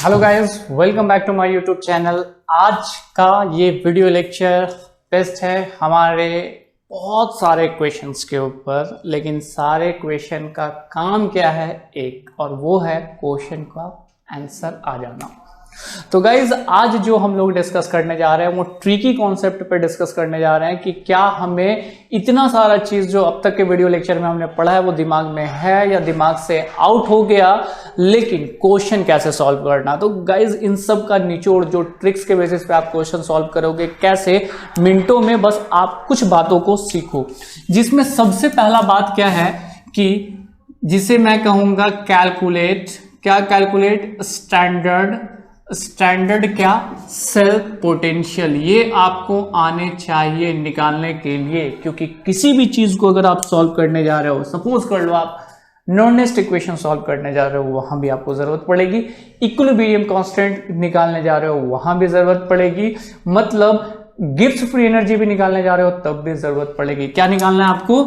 Hello guys, welcome back to my YouTube channel. आज का ये वीडियो लेक्चर टेस्ट है हमारे बहुत सारे क्वेश्चंस के ऊपर, लेकिन सारे क्वेश्चन का काम क्या है एक, और वो है क्वेश्चन का आंसर आ जाना। तो गाइज आज जो हम लोग डिस्कस करने जा रहे हैं वो ट्रिकी कॉन्सेप्ट पे डिस्कस करने जा रहे हैं कि क्या हमें इतना सारा चीज जो अब तक के वीडियो लेक्चर में हमने पढ़ा है वो दिमाग में है या दिमाग से आउट हो गया, लेकिन क्वेश्चन कैसे सॉल्व करना। तो गाइज इन सब का निचोड़ जो ट्रिक्स के बेसिस पे आप क्वेश्चन सॉल्व करोगे कैसे मिनटों में, बस आप कुछ बातों को सीखो। जिसमें सबसे पहला बात क्या है कि जिसे मैं कहूंगा कैलकुलेट स्टैंडर्ड क्या सेल पोटेंशियल। ये आपको आने चाहिए निकालने के लिए, क्योंकि किसी भी चीज को अगर आप सॉल्व करने जा रहे हो, सपोज कर लो आप नॉर्नेस्ट इक्वेशन सॉल्व करने जा रहे हो, वहां भी आपको जरूरत पड़ेगी। इक्विलिब्रियम कांस्टेंट निकालने जा रहे हो वहां भी जरूरत पड़ेगी, मतलब गिब्स फ्री एनर्जी भी निकालने जा रहे हो तब भी जरूरत पड़ेगी। क्या निकालना है आपको?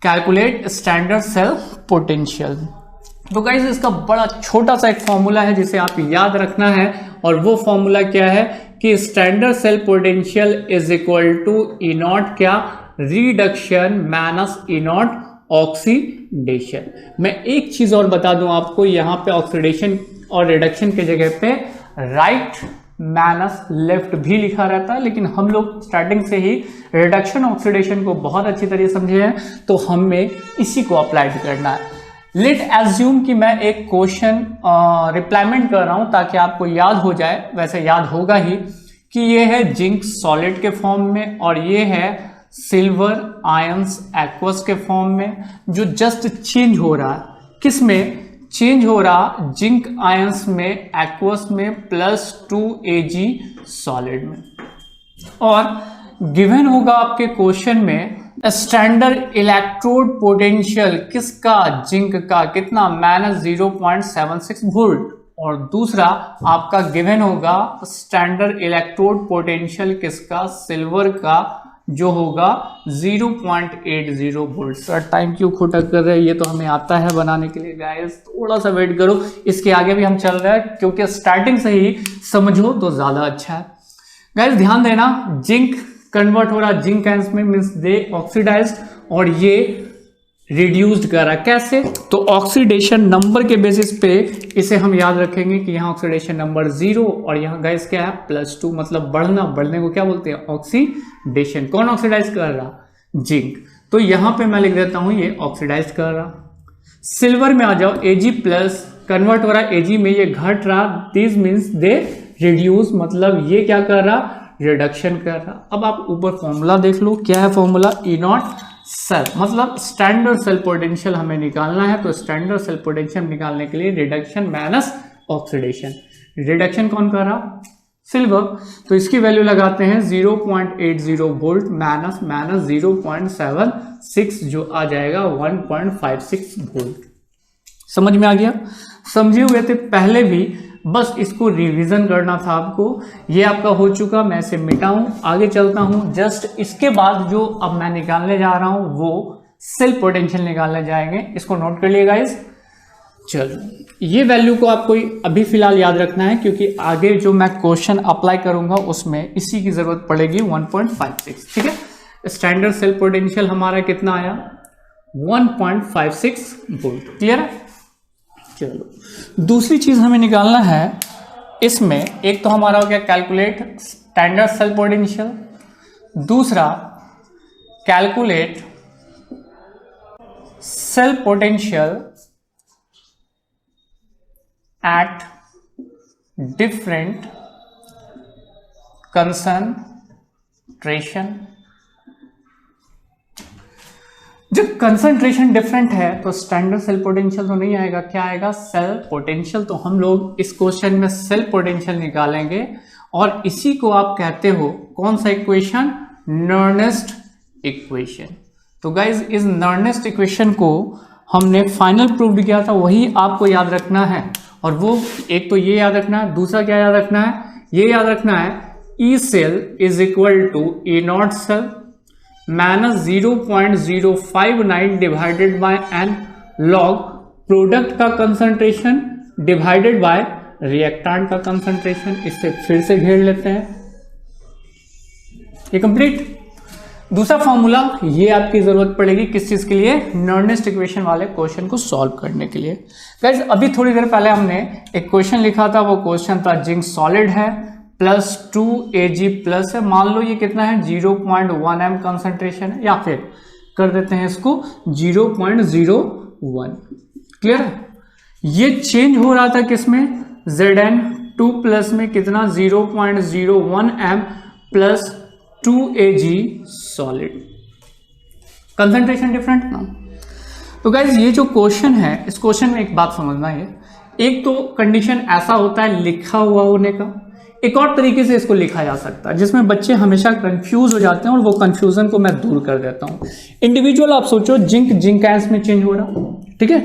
Calculate standard cell potential. तो गाइस इसका बड़ा छोटा सा एक फॉर्मूला है जिसे आप याद रखना है, और वो फॉर्मूला क्या है कि standard cell potential is equal to E naught क्या reduction minus E naught oxidation. मैं एक चीज और बता दूं आपको, यहां पे ऑक्सीडेशन और रिडक्शन के जगह पे राइट माइनस लेफ्ट भी लिखा रहता है, लेकिन हम लोग स्टार्टिंग से ही रिडक्शन ऑक्सीडेशन को बहुत अच्छी तरह समझे हैं, तो हमें इसी को अप्लाई करना है। लेट एज्यूम कि मैं एक क्वेश्चन रिप्लाईमेंट कर रहा हूं ताकि आपको याद हो जाए, वैसे याद होगा ही, कि ये है जिंक सॉलिड के फॉर्म में और ये है सिल्वर आयंस एक्वस के फॉर्म में, जो जस्ट चेंज हो रहा है। किस में चेंज हो रहा? जिंक आयंस में एक्वस में +2 Ag सॉलिड में। और गिवन होगा आपके क्वेश्चन में स्टैंडर्ड इलेक्ट्रोड पोटेंशियल किसका? जिंक का। कितना? -0.76 वोल्ट। और दूसरा आपका गिवन होगा स्टैंडर्ड इलेक्ट्रोड पोटेंशियल किसका? सिल्वर का, जो होगा 0.80 वोल्ट। सर टाइम क्यों खोटा कर रहे हैं? ये तो हमें आता है बनाने के लिए गाइस, थोड़ा सा वेट करो, इसके आगे भी हम चल रहे हैं, क्योंकि स्टार्टिंग से ही समझो तो ज्यादा अच्छा है। गाइस ध्यान देना, जिंक कन्वर्ट हो रहा जिंक आयंस में, मींस दे ऑक्सीडाइज्ड, और ये रिड्यूस्ड कर रहा। कैसे? तो ऑक्सीडेशन नंबर के बेसिस पे इसे हम याद रखेंगे कि यहाँ ऑक्सीडेशन नंबर 0 और यहाँ गाइस क्या है +2, मतलब बढ़ना। बढ़ने को क्या बोलते हैं? ऑक्सीडेशन। कौन ऑक्सीडाइज कर रहा? जिंक। तो यहाँ पे मैं लिख देता हूं ये ऑक्सीडाइज कर रहा। सिल्वर में आ जाओ, Ag+ कन्वर्ट हो रहा Ag में, ये घट रहा, दिस मीन्स दे रिड्यूस, मतलब ये क्या कर रहा? रिडक्शन कर रहा। अब आप ऊपर फॉर्मूला देख लो, क्या है फॉर्मूला? ई नॉट सेल, मतलब स्टैंडर्ड सेल पोटेंशियल हमें निकालना है। तो स्टैंडर्ड सेल पोटेंशियल निकालने के लिए रिडक्शन माइनस ऑक्सीडेशन। रिडक्शन कौन कर रहा? सिल्वर। तो इसकी वैल्यू लगाते हैं 0.80 वोल्ट माइनस 0.76, जो आ जाएगा 1.56 वोल्ट। समझ में आ गया? समझे हुए थे पहले भी, बस इसको रिवीजन करना था आपको। ये आपका हो चुका, मैं इसे मिटाऊं, आगे चलता हूं। जस्ट इसके बाद जो अब मैं निकालने जा रहा हूं वो सेल पोटेंशियल निकालने जाएंगे। इसको नोट कर लिए गाइस। चलो, ये वैल्यू को आपको अभी फिलहाल याद रखना है, क्योंकि आगे जो मैं क्वेश्चन अप्लाई करूंगा उसमें इसी की जरूरत पड़ेगी। 1.56, ठीक है। स्टैंडर्ड सेल पोटेंशियल हमारा कितना आया? 1.56 वोल्ट। क्लियर है? चलो, दूसरी चीज हमें निकालना है इसमें, एक तो हमारा हो गया कैलकुलेट स्टैंडर्ड सेल पोटेंशियल, दूसरा calculate cell potential at different concentration. जब कंसंट्रेशन डिफरेंट है तो स्टैंडर्ड सेल पोटेंशियल तो नहीं आएगा, क्या आएगा? Cell potential. तो हम लोग इस क्वेश्चन में सेल पोटेंशियल निकालेंगे, और इसी को आप कहते हो कौन सा इक्वेशन? नर्नेस्ट इक्वेशन। तो गाइज इस नर्नेस्ट इक्वेशन को हमने फाइनल प्रूव किया था, वही आपको याद रखना है। और वो एक तो ये याद रखना है, दूसरा क्या याद रखना है? ये याद रखना है E cell is equal to E naught cell -0.059 divided by n log product का कंसंट्रेशन डिवाइडेड बाय रिएक्टेंट का कंसंट्रेशन, इससे फिर से घेर लेते हैं, ये कंप्लीट। दूसरा फॉर्मूला, ये आपकी जरूरत पड़ेगी किस चीज के लिए, नॉर्डेस्ट इक्वेशन वाले क्वेश्चन को सॉल्व करने के लिए। गाइस अभी थोड़ी देर पहले हमने एक क्वेश्चन लिखा था, वो क्वेश्चन था जिंक सॉलिड है प्लस 2Ag प्लस है, मान लो ये कितना है 0.1 m कंसंट्रेशन है, या फिर कर देते हैं इसको 0.01। क्लियर है, ये चेंज हो रहा था किसमें, Zn2 प्लस में कितना 0.01 m plus 2Ag solid, concentration different ना। तो गाइज ये जो क्वेश्चन है, इस क्वेश्चन में एक बात समझना है, एक तो कंडीशन ऐसा होता है लिखा हुआ होने का, एक और तरीके से इसको लिखा जा सकता है जिसमें बच्चे हमेशा कंफ्यूज हो जाते हैं, और वो कंफ्यूजन को मैं दूर कर देता हूं। इंडिविजुअल आप सोचो, जिंक आयंस में चेंज हो रहा, ठीक है,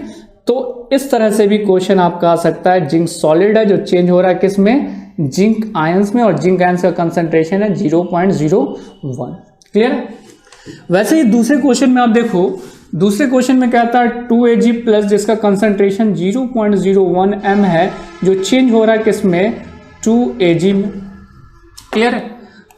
तो इस तरह से भी क्वेश्चन आपका आ सकता है, जिंक सॉलिड है जो चेंज हो रहा है किसमें, जिंक आयंस में, और जिंक आयंस का कंसंट्रेशन है 0.01। क्लियर है। वैसे ही दूसरे क्वेश्चन में आप देखो, दूसरे क्वेश्चन में कहता है 2Ag प्लस जिसका कंसंट्रेशन 0.01 m है, जो चेंज हो रहा है किसमें, 2Ag में। क्लियर है,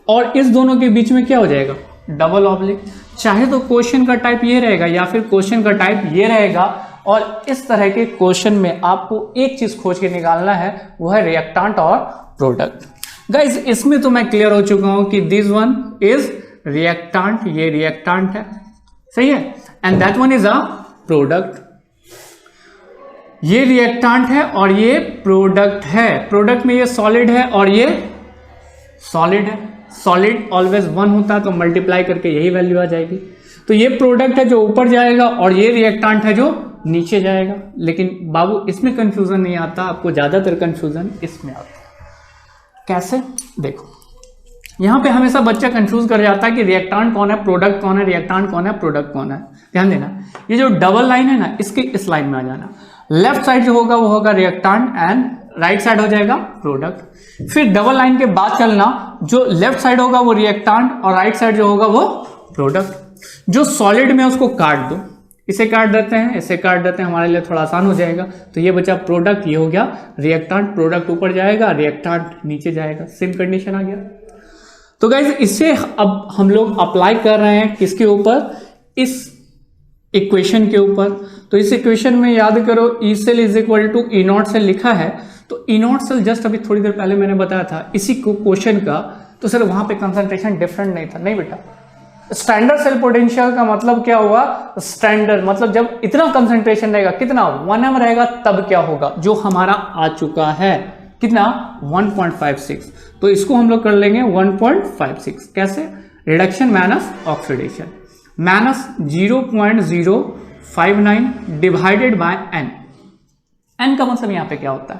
और इस दोनों के बीच में क्या हो जाएगा, डबल ऑब्लिक। चाहे तो क्वेश्चन का टाइप ये रहेगा या फिर क्वेश्चन का टाइप ये रहेगा, और इस तरह के क्वेश्चन में आपको एक चीज खोज के निकालना है, वो है रिएक्टेंट और प्रोडक्ट। गाइस इसमें तो मैं क्लियर हो चुका हूं कि दिस वन इज रिएक्टेंट, ये रिएक्टेंट है, सही है, and that one is a product. ये रिएक्टेंट है और ये प्रोडक्ट है, प्रोडक्ट में ये सॉलिड है और ये सॉलिड है, सॉलिड ऑलवेज 1 होता है, तो मल्टीप्लाई करके यही वैल्यू आ जाएगी। तो ये प्रोडक्ट है जो ऊपर जाएगा और ये रिएक्टेंट है जो नीचे जाएगा। लेकिन बाबू इसमें कंफ्यूजन नहीं आता, आपको ज्यादातर कंफ्यूजन इसमें आता है। कैसे, देखो यहां पे हमेशा बच्चा कंफ्यूज कर जाता है कि रिएक्टेंट कौन है, प्रोडक्ट कौन है, रिएक्टेंट कौन है, प्रोडक्ट कौन है। ध्यान देना, ये जो डबल लाइन है ना, इसके इस लाइन में आ जाना, लेफ्ट साइड जो होगा वो होगा रिएक्टेंट एंड राइट साइड हो जाएगा प्रोडक्ट। फिर डबल लाइन के बाद चलना, जो लेफ्ट साइड होगा वो रिएक्टेंट और राइट साइड जो होगा वो प्रोडक्ट। जो सॉलिड में उसको काट दो, इसे काट देते हैं, इसे काट देते हैं, हमारे लिए थोड़ा आसान हो जाएगा। तो ये बचा प्रोडक्ट, ये हो गया रिएक्टेंट, प्रोडक्ट ऊपर जाएगा, रिएक्टेंट नीचे जाएगा, सेम कंडीशन आ गया। तो गाइज इसे अब हम लोग अप्लाई कर रहे हैं किसके ऊपर, इस इक्वेशन के ऊपर। तो इस इक्वेशन में याद करो E cell is equal to E naught cell लिखा है, तो ई नॉट सेल जस्ट अभी थोड़ी देर पहले मैंने बताया था इसी क्वेश्चन का, तो सर वहां पे कंसंट्रेशन डिफरेंट नहीं था, नहीं बेटा। स्टैंडर्ड सेल पोटेंशियल का मतलब क्या हुआ, स्टैंडर्ड मतलब जब इतना कंसंट्रेशन रहेगा, कितना 1 m रहेगा, तब क्या होगा, जो हमारा आ चुका है कितना 1.56। तो इसको हम लोग कर लेंगे 1.56। कैसे, reduction minus oxidation, minus 0.059 divided bye n। n का मतलब यहां पे क्या होता है,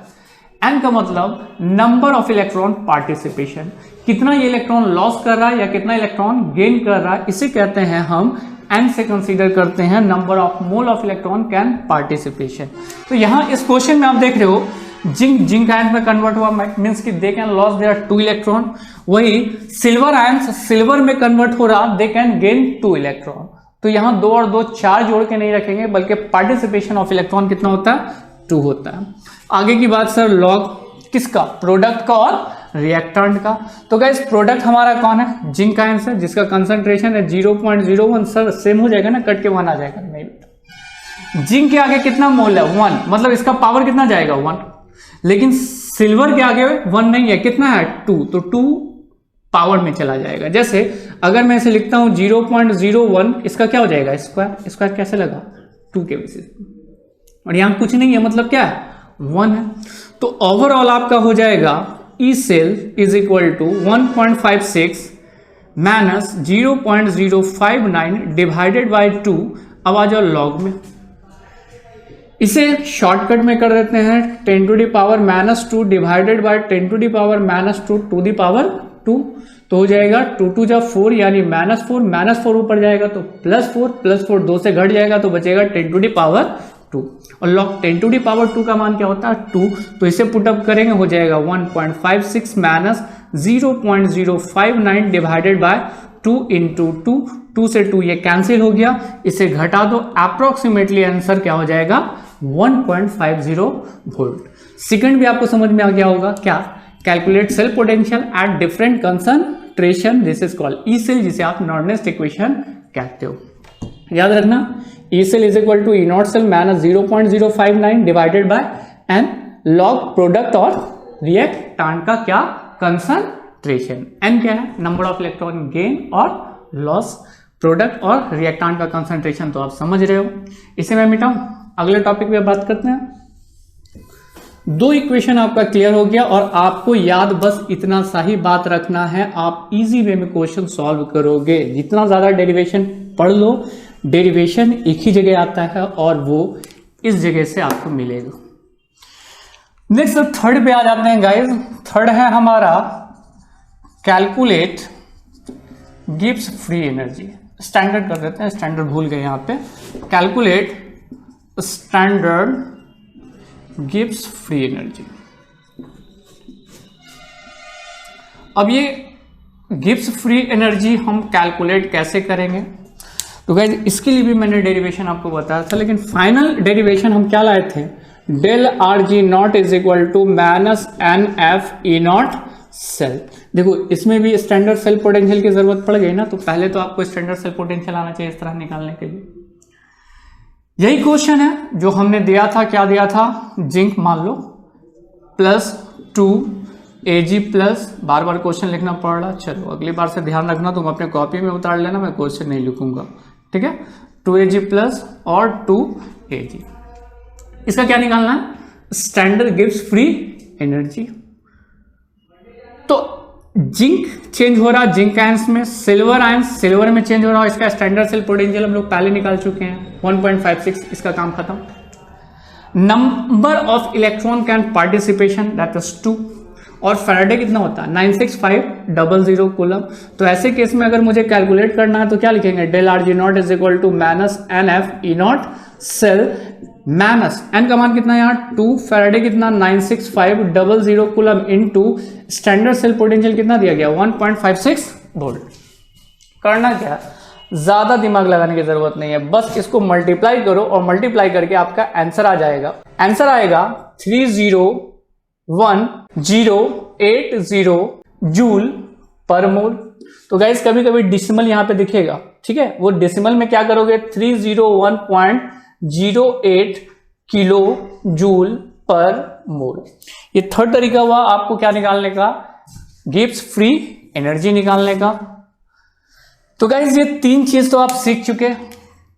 n का मतलब नंबर ऑफ इलेक्ट्रॉन पार्टिसिपेशन, कितना ये इलेक्ट्रॉन लॉस कर रहा है या कितना इलेक्ट्रॉन गेन कर रहा है, इसे कहते हैं हम n से कंसीडर करते हैं number of mole of electron can participation. तो यहां इस क्वेश्चन में आप देख रहे हो जिंक आयंस में कन्वर्ट हुआ, मींस कि they can loss their 2 electron. वही सिल्वर आयंस सिल्वर में कन्वर्ट हो रहा, दे कैन गेन 2 इलेक्ट्रॉन। तो यहां 2 और 2 4 जोड़ के नहीं रखेंगे, बल्कि पार्टिसिपेशन ऑफ इलेक्ट्रॉन कितना होता है, 2 होता है। आगे की बात सर, लॉग किसका, प्रोडक्ट का और रिएक्टेंट का। तो गाइस प्रोडक्ट हमारा कौन है, जिंक आयंस है, जिसका कंसंट्रेशन है 0.01। सर सेम हो जाएगा ना, कट के 1 आ जाएगा, नहीं बेटा। जिंक के आगे कितना मोल है, 1, मतलब इसका पावर कितना जाएगा 1। लेकिन सिल्वर के आगे 1 नहीं है, कितना है 2, तो 2 पावर में चला जाएगा। जैसे अगर मैं इसे लिखता हूं 0.01, इसका क्या हो जाएगा स्क्वायर, स्क्वायर कैसे लगा 2 के बेसिस, और यहां कुछ नहीं है, मतलब क्या है 1 है। तो ओवरऑल आपका हो जाएगा E cell is equal to 1.56 minus 0.059 divided by 2। अब आ जाओ लॉग में, इसे शॉर्टकट में कर देते हैं 10 to the power -2 divided by 10 to the power -2 to the power 2। तो हो जाएगा 2 2 जा 4 यानी -4 ऊपर जाएगा तो +4 2 से घट जाएगा तो बचेगा 10 टू द पावर 2। और लॉग 10 टू द पावर 2 का मान क्या होता है 2, तो इसे पुटअप करेंगे हो जाएगा 1.56 माइनस 0.059 डिवाइडेड बाय 2 इंटू 2 से 2 ये कैंसिल हो गया, इसे घटा दो, अप्रोक्सीमेटली आंसर क्या हो जाएगा 1.50 वोल्ट। सेकंड भी आपको समझ में आ गया होगा क्या, calculate cell potential at different concentration, this is called E cell, जिसे आप नॉर्नेस्ट इक्वेशन कहते हो। याद रखना E cell is equal to E naught cell minus 0.059 divided by n log product और रिएक्टेंट का क्या, कंसंट्रेशन। एन क्या है, नंबर ऑफ इलेक्ट्रॉन गेन और लॉस, प्रोडक्ट और रिएक्टेंट का कंसंट्रेशन तो आप समझ रहे हो। इसे मैं मिटाऊं, अगले टॉपिक पे बात करते हैं। दो इक्वेशन आपका क्लियर हो गया और आपको याद बस इतना सा ही बात रखना है, आप इजी वे में क्वेश्चन सॉल्व करोगे। जितना ज्यादा डेरिवेशन पढ़ लो, डेरिवेशन एक ही जगह आता है और वो इस जगह से आपको मिलेगा। नेक्स्ट थर्ड पे आ जाते हैं गाइस। थर्ड है हमारा calculate Gibbs free energy. Standard कर देते हैं, स्टैंडर्ड भूल गए यहां पे। Calculate standard Gibbs free energy. अब ये गिब्स फ्री एनर्जी हम कैलकुलेट कैसे करेंगे, तो गाइस इसके लिए भी मैंने डेरिवेशन आपको बताया था, लेकिन फाइनल डेरिवेशन हम क्या लाए थे, del R G naught is equal to minus N F E naught cell. देखो इसमें भी स्टैंडर्ड सेल पोटेंशियल की जरूरत पड़ गई ना, तो पहले तो आपको स्टैंडर्ड सेल पोटेंशियल आना चाहिए इस तरह निकालने के लिए। यही क्वेश्चन है जो हमने दिया था, क्या दिया था, जिंक मान लो +2 Ag प्लस, बार बार क्वेश्चन लिखना पड़ रहा, चलो अगली बार से ध्यान रखना, तुम अपने कॉपी में उतार लेना, मैं क्वेश्चन नहीं लिखूंगा, ठीक है। 2 Ag प्लस और 2 Ag, इसका क्या निकालना है, स्टैंडर्ड गिव्स फ्री एनर्जी। तो जिंक चेंज हो रहा जिंक आयंस में, सिल्वर आयंस सिल्वर में चेंज हो रहा है, इसका स्टैंडर्ड सेल पोटेंशियल हम लोग पहले निकाल चुके हैं 1.56, इसका काम खत्म। Number of electron can participation that is 2, और फैराडे कितना होता है 96500 कूलम। तो ऐसे केस में अगर मुझे कैलकुलेट करना है तो क्या लिखेंगे, del R G naught is equal to minus N F E naught cell, minus n का मान कितना है यहाँ 2, फैराडे कितना 96500 coulomb into standard cell potential कितना दिया गया 1.56 वोल्ट। करना क्या, ज्यादा दिमाग लगाने की जरूरत नहीं है, बस इसको मल्टीप्लाई करो और मल्टीप्लाई करके आपका आंसर आ जाएगा। आंसर आएगा 301,080 जूल पर मोल। तो गाइस कभी कभी डिसिमल यहां पे दिखेगा, ठीक है, वो डिसिमल में क्या करोगे 301.08 किलो जूल पर मोल। ये थर्ड तरीका हुआ आपको क्या निकालने का, गिब्स फ्री एनर्जी निकालने का। तो गाइस ये तीन चीज तो आप सीख चुके,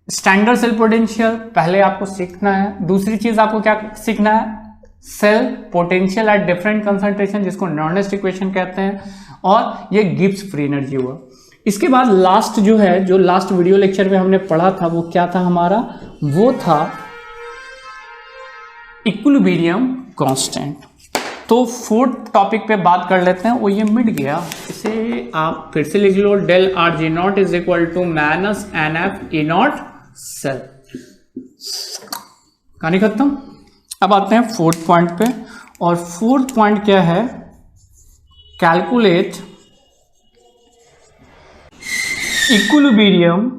स्टैंडर्ड सेल पोटेंशियल पहले आपको सीखना है, दूसरी चीज आपको क्या सीखना है, cell potential at different concentration, जिसको नॉर्नेस्ट इक्वेशन कहते हैं, और ये गिब्स फ्री एनर्जी हुआ। इसके बाद लास्ट जो है, जो लास्ट वीडियो लेक्चर में हमने पढ़ा था वो क्या था हमारा, वो था इक्विलिब्रियम कांस्टेंट। तो फोर्थ टॉपिक पे बात कर लेते हैं, वो ये मिट गया, इसे आप फिर से लिख लो, del R G naught is equal to minus N F E naught cell. कहानी खत्म। अब आते हैं फोर्थ पॉइंट पे, और फोर्थ पॉइंट क्या है, कैलकुलेट इक्विलिब्रियम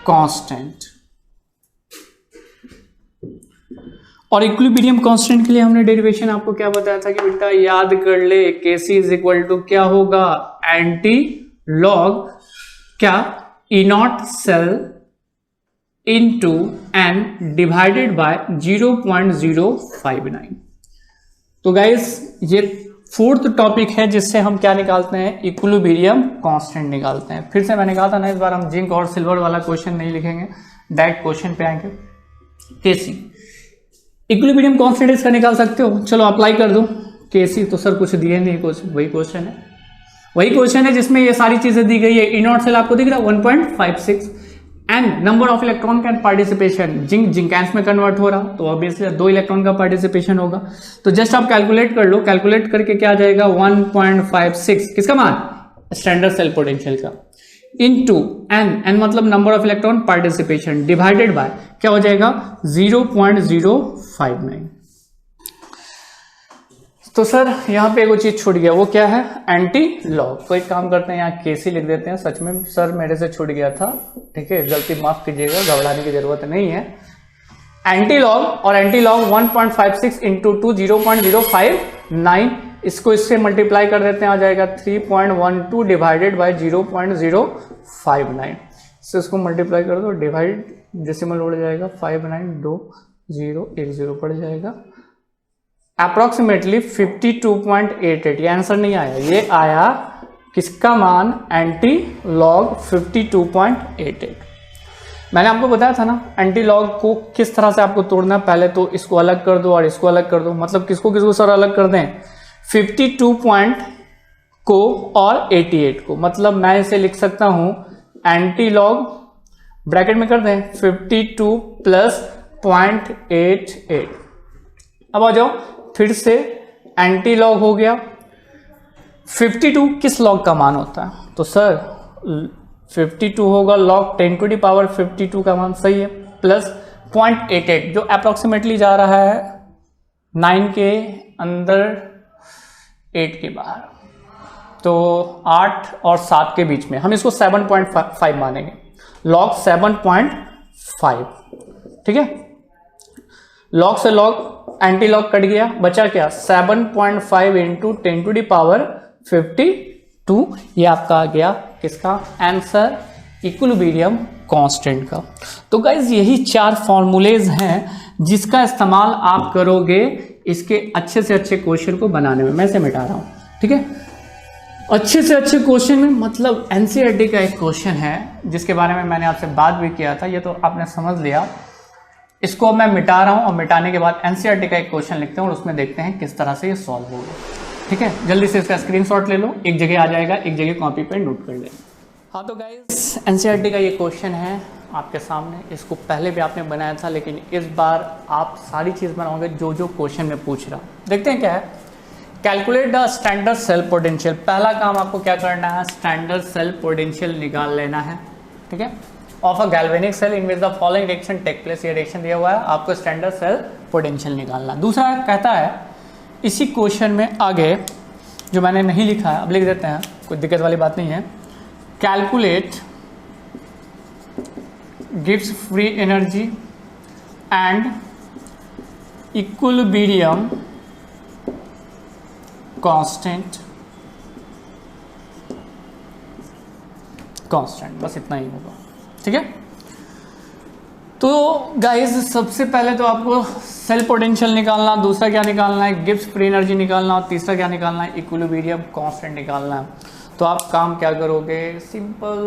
कांस्टेंट। और इक्विलिब्रियम कांस्टेंट के लिए हमने डेरिवेशन आपको क्या बताया था कि बेटा याद कर ले, Kc इज इक्वल टू क्या होगा, एंटी लॉग क्या E naught cell into N divided by 0.059। तो गाइस ये फोर्थ टॉपिक है जिससे हम क्या निकालते हैं, इक्विलिब्रियम कांस्टेंट निकालते हैं। फिर से मैंने कहा था ना, इस बार हम जिंक और सिल्वर वाला क्वेश्चन नहीं लिखेंगे, डायरेक्ट क्वेश्चन पे आएंगे। Kc इक्विलिब्रियम कांस्टेंट इसका निकाल सकते हो, चलो अप्लाई कर दो। Kc तो सर कुछ दिए नहीं, वही क्वेश्चन है जिसमें ये सारी चीजें दी गई है। ई नॉट सेल आपको दिख रहा है 1.56, and number of electron can participation, zinc में कन्वर्ट हो रहा, तो ऑब्वियसली 2 इलेक्ट्रॉन का पार्टिसिपेशन होगा। तो जस्ट आप कैलकुलेट कर लो, कैलकुलेट करके क्या आ जाएगा 1.56, किसका मान, स्टैंडर्ड सेल पोटेंशियल का, इनटू एन मतलब number of electron participation, divided by क्या हो जाएगा 0.059। तो सर यहाँ पे एक चीज छूट गया, वो क्या है? Anti log. तो एक काम करते हैं, यहाँ केसी लिख देते हैं। सच में सर मेरे से छूट गया था, ठीक है, गलती माफ कीजिएगा, घबराने की जरूरत नहीं है। एंटी लॉग, और एंटी लॉग 1.56 इंटू 2 0.059, इसको इससे मल्टीप्लाई कर देते हैं, आ जाएगा 3.12 डिवाइडेड बाई 0.059। इसको मल्टीप्लाई कर दो, डिवाइड डेसिमल उड़ जाएगा, 592010 पड़ जाएगा, अप्रोक्सीमेटली 52.88। ये आंसर नहीं आया, ये आया किसका मान? Anti log 52.88। मैंने आपको बताया था ना एंटी लॉग को किस तरह से आपको तोड़ना। पहले तो इसको अलग कर दो और इसको अलग कर दो। मतलब किसको किसको सर अलग कर दें? 52 पॉइंट को और 88 को। मतलब मैं इसे लिख सकता हूं एंटी लॉग, ब्रैकेट में कर दें 52 प्लस 0.88। अब आ जाओ फिर से, एंटी लॉग हो गया। 52 किस लॉग का मान होता है? तो सर 52 होगा लॉग 10 टू दी पावर 52 का मान, सही है, प्लस 0.88 जो अप्रोक्सीमेटली जा रहा है 9 के अंदर 8 के बाहर, तो 8 और 7 के बीच में हम इसको 7.5 मानेंगे, लॉग 7.5, ठीक है। लॉग से लॉग एंटी लॉग कट गया, बचा क्या? 7.5 इंटू 10 टू दी पावर 52। ये आपका आ गया किसका आंसर? इक्विलिब्रियम कांस्टेंट का। तो गाइज यही 4 फॉर्मूलेज हैं जिसका इस्तेमाल आप करोगे इसके अच्छे से अच्छे क्वेश्चन को बनाने में। मैं इसे मिटा रहा हूं, ठीक है। अच्छे से अच्छे क्वेश्चन में मतलब एनसीईआरटी का एक क्वेश्चन है जिसके बारे में मैंने आपसे बात भी किया था, ये तो आपने समझ लिया। इसको मैं मिटा रहा हूं और मिटाने के बाद एनसीईआरटी का एक क्वेश्चन लिखते हैं और उसमें देखते हैं किस तरह से ये सॉल्व होगा, ठीक है। जल्दी से इसका स्क्रीनशॉट ले लो, एक जगह आ जाएगा, एक जगह कॉपी पे नोट कर ले। हाँ तो गाइस एनसीईआरटी का ये क्वेश्चन है आपके सामने। इसको पहले भी आपने बनाया था, लेकिन इस बार आप सारी चीज़ बनाओगे जो जो क्वेश्चन में पूछ रहा हूँ। देखते हैं क्या है। Calculate the standard cell potential. पहला काम आपको क्या करना है? स्टैंडर्ड सेल पोटेंशियल निकाल लेना है, ठीक है, of a galvanic cell in which the following reaction take place. ये रिएक्शन दिया हुआ है, आपको स्टैंडर्ड सेल पोटेंशियल निकालना। दूसरा कहता है इसी क्वेश्चन में आगे जो मैंने नहीं लिखा है, अब लिख देते हैं, कोई दिक्कत वाली बात नहीं है। Calculate gives free energy and equilibrium constant, बस इतना ही होगा, ठीक है। तो गाइस सबसे पहले तो आपको सेल पोटेंशियल निकालना, दूसरा क्या निकालना है? गिब्स फ्री एनर्जी निकालना, और तीसरा क्या निकालना है? इक्विलिब्रियम कांस्टेंट निकालना है। तो आप काम क्या करोगे? सिंपल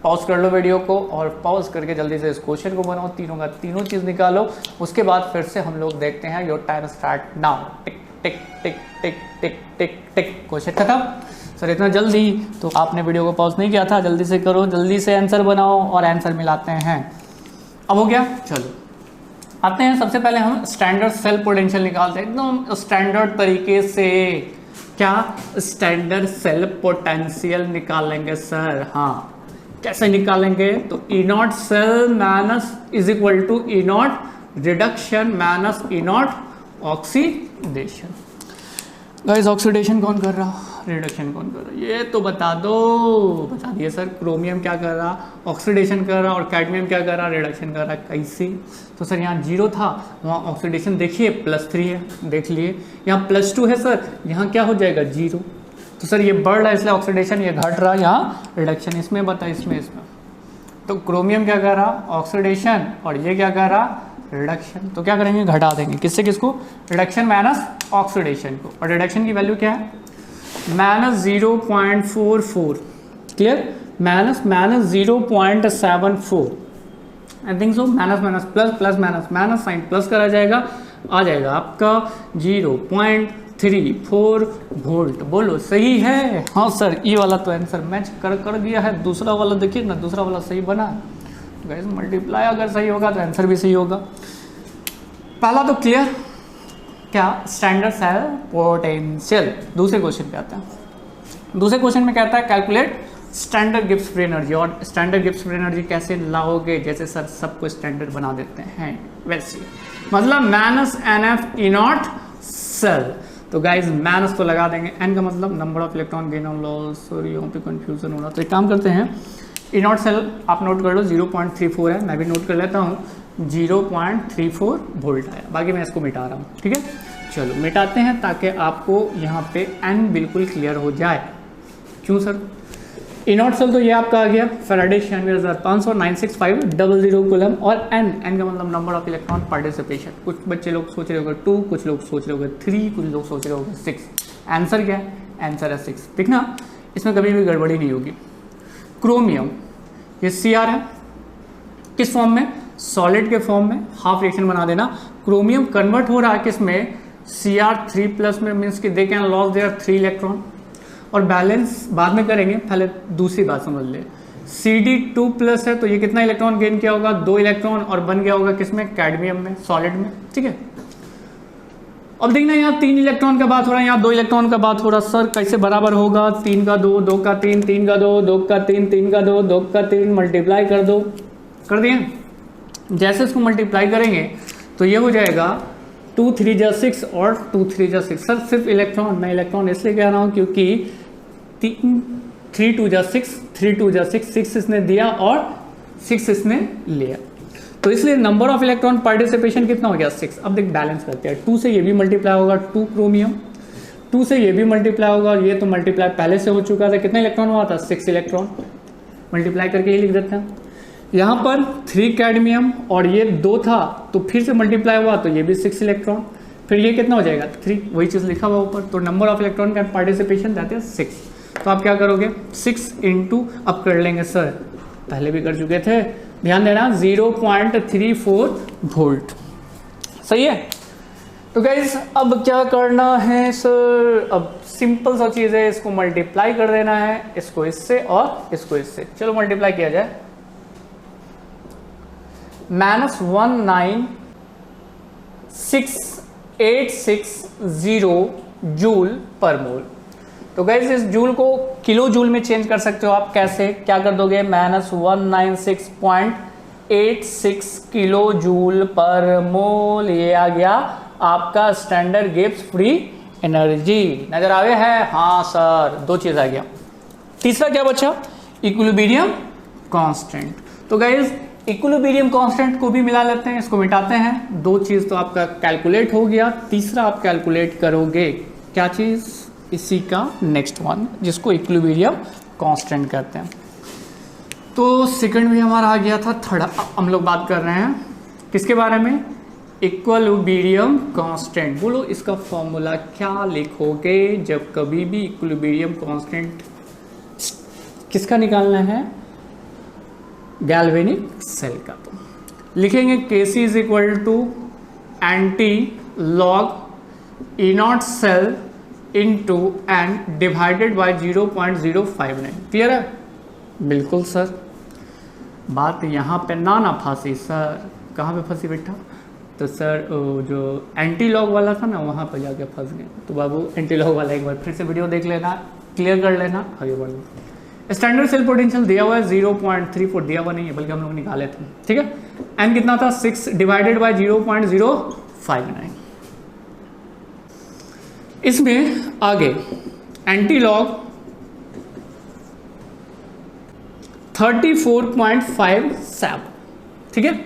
पॉज कर लो वीडियो को और पॉज करके जल्दी से इस क्वेश्चन को बनाओ, तीनों का तीनों चीज़ निकालो। उसके बाद फिर से हम लोग देखते हैं। Your time start now. Tick tick tick tick tick tick tick. Question खत्म। सर इतना जल्दी? तो आपने वीडियो को पॉज नहीं किया था, जल्दी से करो, जल्दी से आंसर बनाओ और आंसर मिलाते हैं। अब हो गया, चलो आते हैं। सबसे पहले हम स्टैंडर्ड सेल पोटेंशियल निकालते हैं एकदम स्टैंडर्ड तरीके से। क्या स्टैंडर्ड सेल पोटेंशियल निकालेंगे सर? हाँ, कैसे निकालेंगे? तो E naught cell minus is equal to E naught reduction minus E naught oxidation. Guys oxidation कौन कर रहा, रिडक्शन कौन कर रहा, ये तो बता दो। बता दिए सर। क्रोमियम क्या कर रहा? ऑक्सीडेशन कर रहा। और कैडमियम क्या कर रहा? रिडक्शन कर रहा। कैसे? तो सर यहाँ 0 था, वहाँ ऑक्सीडेशन देखिए +3 है, देख लिए। यहाँ +2 है सर, यहाँ क्या हो जाएगा? 0। तो सर ये बढ़ रहा है इसलिए ऑक्सीडेशन, ये घट रहा, यहाँ रिडक्शन। इसमें बता, इसमें तो क्रोमियम क्या कर रहा? ऑक्सीडेशन। और ये क्या कर रहा? रिडक्शन। तो क्या करेंगे? घटा देंगे। किससे किसको? रिडक्शन माइनस ऑक्सीडेशन को। और रिडक्शन की वैल्यू क्या है? -0.44। Clear? Minus 0.74। I think so. Minus minus plus, plus minus minus, sign plus करा जाएगा, आ जाएगा आपका 0.34 वोल्ट। बोलो सही है? हाँ सर, ये वाला तो आंसर मैच कर दिया है। दूसरा वाला देखिए ना, दूसरा वाला सही बना। गाइस मल्टीप्लाई अगर सही होगा तो आंसर भी सही होगा। पहला तो क्लियर। क्या? Standard cell potential. दूसरे क्वेश्चन पे आता है। दूसरे क्वेश्चन में कहता है calculate standard Gibbs free energy. और स्टैंडर्ड गिब्स फ्री एनर्जी कैसे लाओगे? जैसे सर सबको स्टैंडर्ड बना देते हैं वैसे, मतलब -NF E0 सेल। तो गाइज माइनस तो लगा देंगे, एन का मतलब नंबर ऑफ इलेक्ट्रॉन गेन और लॉस, और यहाँ पे कंफ्यूजन हो रहा। तो एक काम करते हैं, ई नॉट सेल आप नोट कर लो 0.34 है, मैं भी नोट कर लेता हूँ 0.34 वोल्ट आया। बाकी मैं इसको मिटा रहा हूँ, ठीक है। चलो मिटाते हैं ताकि आपको यहाँ पे एन बिल्कुल क्लियर हो जाए। क्यों सर? ई नॉट सेल तो ये आपका आ गया फैराडे 96,500 96500 कूलम, और एन का मतलब नंबर ऑफ इलेक्ट्रॉन पार्टिसिपेशन। कुछ बच्चे लोग सोच रहे होंगे 2, कुछ लोग सोच रहे होंगे 3, कुछ लोग सोच रहे होंगे 6। आंसर क्या है? आंसर है 6। देखना इसमें कभी भी गड़बड़ी नहीं होगी। क्रोमियम ये Cr है, किस फॉर्म में? सॉलिड के फॉर्म में, हाफ रिएक्शन बना देना। क्रोमियम कन्वर्ट हो रहा है किस में? Cr3+ में, मीन्स कि they can loss their 3 electron, और बैलेंस बाद में करेंगे, पहले दूसरी बात समझ ले। Cd2+ है तो ये कितना इलेक्ट्रॉन गेन किया होगा? 2 इलेक्ट्रॉन, और बन गया होगा किसमें? कैडमियम में, सॉलिड में, ठीक है। अब देखना यहाँ 3 इलेक्ट्रॉन का बात हो रहा है, यहाँ 2 इलेक्ट्रॉन का बात हो रहा है। सर कैसे बराबर होगा? 3 का 2, 2 का 3, 3 का 2, 2 का 3, 3 का 2, 2 का 3, मल्टीप्लाई कर दो। कर दिए? जैसे इसको मल्टीप्लाई करेंगे तो ये हो जाएगा 2 3 जा 6 और 2 3 जा 6। सर सिर्फ इलेक्ट्रॉन, मैं इलेक्ट्रॉन इसलिए कह रहा हूँ क्योंकि 3 2 जा 6, 3 2 जा 6, 6 इसने दिया और 6 इसने लिया, तो इसलिए नंबर ऑफ इलेक्ट्रॉन पार्टिसिपेशन कितना हो गया? 6। अब देख बैलेंस करते हैं, 2 से ये भी मल्टीप्लाई होगा, 2 क्रोमियम, 2 से ये भी मल्टीप्लाई होगा, और ये तो मल्टीप्लाई पहले से हो चुका था। कितना इलेक्ट्रॉन हुआ था? 6 इलेक्ट्रॉन। मल्टीप्लाई करके ये लिख देते हैं। यहाँ पर 3 कैडमियम और ये 2 था, तो फिर से मल्टीप्लाई हुआ तो ये भी 6 इलेक्ट्रॉन, फिर ये कितना हो जाएगा? 3। वही चीज़ लिखा हुआ ऊपर। तो नंबर ऑफ इलेक्ट्रॉन का पार्टिसिपेशन दैट इज 6। तो आप क्या करोगे? 6 इंटू, अब कर लेंगे सर, पहले भी कर चुके थे, ध्यान देना 0.34 वोल्ट। सही है। तो गाइस अब क्या करना है सर? अब सिंपल सा चीज़ है, इसको मल्टीप्लाई कर देना है, इसको इससे और इसको इससे। चलो मल्टीप्लाई किया जाए। -196,860 जूल पर मोल। तो गाइस इस जूल को किलो जूल में चेंज कर सकते हो आप। कैसे? क्या कर दोगे? -196.86 किलो जूल पर मोल, ये आ गया आपका स्टैंडर्ड गिब्स फ्री एनर्जी। नजर आवे है? हाँ सर, 2 चीज आ गया। तीसरा क्या बचा? Equilibrium constant. तो गाइस इक्विलिब्रियम कांस्टेंट को भी मिला लेते हैं, इसको मिटाते हैं। 2 चीज तो आपका कैलकुलेट हो गया, तीसरा आप कैलकुलेट करोगे क्या चीज? इसी का नेक्स्ट वन, जिसको इक्विलिब्रियम कांस्टेंट कहते हैं। तो सेकंड भी हमारा आ गया था। थर्ड हम लोग बात कर रहे हैं किसके बारे में? Equilibrium constant. बोलो इसका फॉर्मूला क्या लिखोगे जब कभी भी इक्विलिब्रियम कांस्टेंट किसका निकालना है? गैल्वेनिक सेल का। तो लिखेंगे Kc is equal to anti log E naught cell into n divided by 0.059। Clear है? बिल्कुल सर। बात यहाँ पे ना फांसी सर। कहाँ पे फंसी बेटा? तो सर जो एंटी लॉग वाला था ना, वहाँ पर जाके फंस गए। तो बाबू एंटी लॉग वाला एक बार फिर से वीडियो देख लेना, क्लियर कर लेना, आगे बढ़ना। स्टैंडर्ड सेल पोटेंशियल दिया हुआ है 0.34, दिया हुआ नहीं है बल्कि हम लोग निकाले थे, ठीक है। एन कितना था? 6 डिवाइडेड बाई 0.059। इसमें आगे एंटी लॉग 34.57, ठीक है।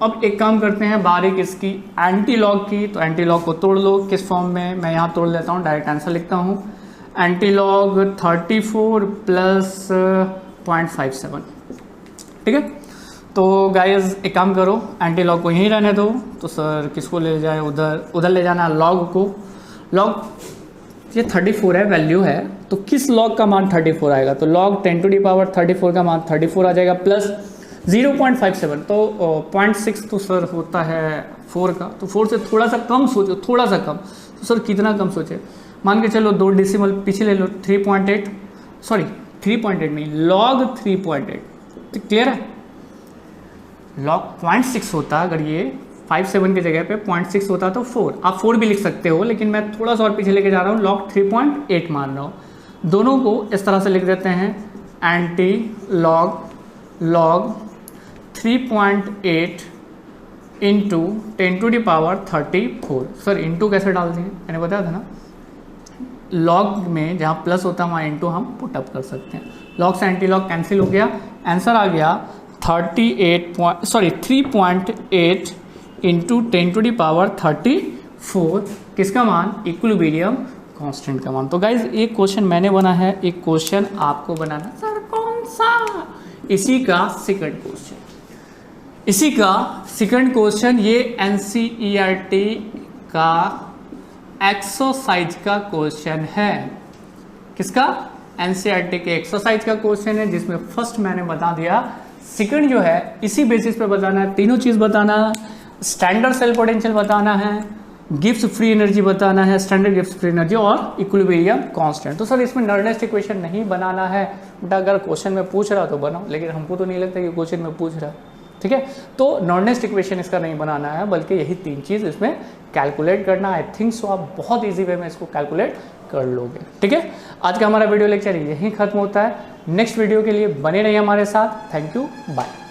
अब एक काम करते हैं बारीक इसकी एंटी लॉग की। तो एंटी लॉग को तोड़ लो। किस फॉर्म में? मैं यहाँ तोड़ लेता हूँ, डायरेक्ट आंसर लिखता हूँ। एंटी लॉग 34 प्लस 0.57, ठीक है। तो गाइज एक काम करो, एंटी लॉग को यहीं रहने दो। तो सर किसको ले जाए? उधर ले जाना है लॉग को। लॉग ये 34 है, वैल्यू है, तो किस लॉग का मान 34 आएगा? तो लॉग 10⁻34 का मान 34 आ जाएगा, प्लस 0.57, तो 0.6 तो सर होता है 4 का। तो 4 से थोड़ा सा कम सोचो, थोड़ा सा कम। तो सर कितना कम सोचे? मान के चलो 2 डेसिमल पीछे ले लो, 3.8, सॉरी 3.8 नहीं, लॉग 3.8। तो क्लियर है? लॉग 0.6 होता, अगर ये 57 की जगह पे 0.6 होता तो 4, आप 4 भी लिख सकते हो, लेकिन मैं थोड़ा सा और पीछे लेके जा रहा हूँ, लॉग 3.8 मान रहा हूँ। दोनों को इस तरह से लिख देते हैं, anti log 3.8 into 10⁻34। Sir into कैसे डाल देंगे? मैंने बताया था ना, लॉग में जहाँ प्लस होता है वहाँ इंटू हम पुटअप कर सकते हैं। लॉग से एंटी लॉग कैंसिल हो गया, आंसर आ गया 3.8 इंटू 10⁻34 किसका मान, इक्विलिब्रियम कांस्टेंट का मान। तो गाइज एक क्वेश्चन मैंने बना है, एक क्वेश्चन आपको बनाना। सर कौन सा? इसी का सेकंड क्वेश्चन, इसी का सेकंड क्वेश्चन, ये एनसीईआरटी का एक्सरसाइज का क्वेश्चन है। किसका? एनसीईआरटी के एक्सरसाइज का क्वेश्चन है, जिसमें फर्स्ट मैंने बता दिया, सेकंड जो है इसी बेसिस पे बताना है, तीनों चीज बताना है। स्टैंडर्ड सेल पोटेंशियल बताना है, गिब्स फ्री एनर्जी बताना है, स्टैंडर्ड गिब्स फ्री एनर्जी और इक्विलिब्रियम कांस्टेंट। तो सर इसमें नर्नेस्ट इक्वेशन नहीं बनाना है बेटा, अगर क्वेश्चन में पूछ रहा तो बनाओ, लेकिन हमको तो नहीं लगता कि क्वेश्चन में पूछ रहा है, ठीक है। तो नॉर्नेस्ट इक्वेशन इसका नहीं बनाना है, बल्कि यही तीन चीज़ इसमें कैलकुलेट करना। आई थिंक सो आप बहुत इजी वे में इसको कैलकुलेट कर लोगे, ठीक है। आज का हमारा वीडियो लेक्चर यहीं खत्म होता है। नेक्स्ट वीडियो के लिए बने रहिए हमारे साथ। Thank you, bye.